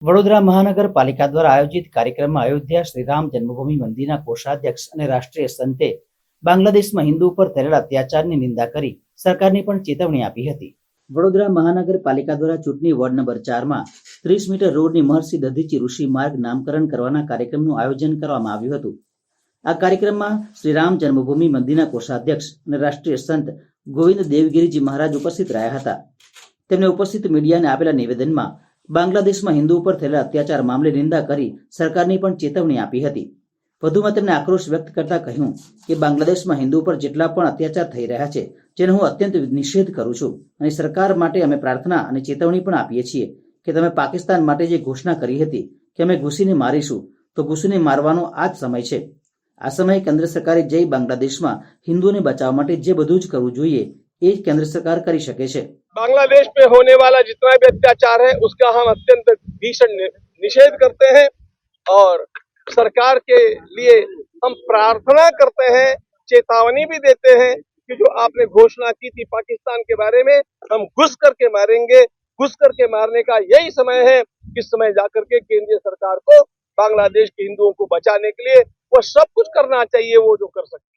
વડોદરા મહાનગરપાલિકા દ્વારા આયોજિત કાર્યક્રમમાં અયોધ્યા શ્રીરામ જન્મભૂમિ મંદિરના કોષાધ્યક્ષ અને રાષ્ટ્રીય સંતે બાંગ્લાદેશમાં હિન્દુ ઉપર થયેલા અત્યાચારની નિંદા કરી સરકારની પણ ચેતવણી આપી હતી. વડોદરા મહાનગરપાલિકા દ્વારા ચૂંટણી વોર્ડ નંબર 4માં 30 મીટર રોડની મહર્ષિ દધીચી ઋષિ માર્ગ નામકરણ કરવાના કાર્યક્રમનું આયોજન કરવામાં આવ્યું હતું. આ કાર્યક્રમમાં શ્રીરામ જન્મભૂમિ મંદિરના કોષાધ્યક્ષ અને રાષ્ટ્રીય સંત ગોવિંદ દેવગીરીજી મહારાજ ઉપસ્થિત રહ્યા હતા. તેમણે ઉપસ્થિત મીડિયાને આપેલા નિવેદનમાં બાંગ્લાદેશમાં હિન્દુ ઉપર થયેલા અત્યાચાર મામલે નિંદા કરી સરકારની પણ ચેતવણી આપી હતી. વધુમાં તેમણે આક્રોશ વ્યક્ત કરતા કહ્યું કે બાંગ્લાદેશમાં હિન્દુ પર જેટલા પણ અત્યાચાર થઈ રહ્યા છે જેનો હું અત્યંત નિષેધ કરું છું અને સરકાર માટે અમે પ્રાર્થના અને ચેતવણી પણ આપીએ છીએ કે તમે પાકિસ્તાન માટે જે ઘોષણા કરી હતી કે અમે ઘૂસીને મારીશું, તો ઘૂસીને મારવાનો આ જ સમય છે. આ સમયે કેન્દ્ર સરકારે જય બાંગ્લાદેશમાં હિન્દુઓને બચાવવા માટે જે બધું જ કરવું જોઈએ એ જ કેન્દ્ર સરકાર કરી શકે છે. बांग्लादेश में होने वाला जितना भी अत्याचार है उसका हम अत्यंत भीषण निषेध करते हैं और सरकार के लिए हम प्रार्थना करते हैं, चेतावनी भी देते हैं कि जो आपने घोषणा की थी पाकिस्तान के बारे में, हम घुस करके मारेंगे. घुस करके मारने का यही समय है. इस समय जाकर के केंद्रीय सरकार को बांग्लादेश के हिंदुओं को बचाने के लिए वो सब कुछ करना चाहिए वो जो कर सकते हैं.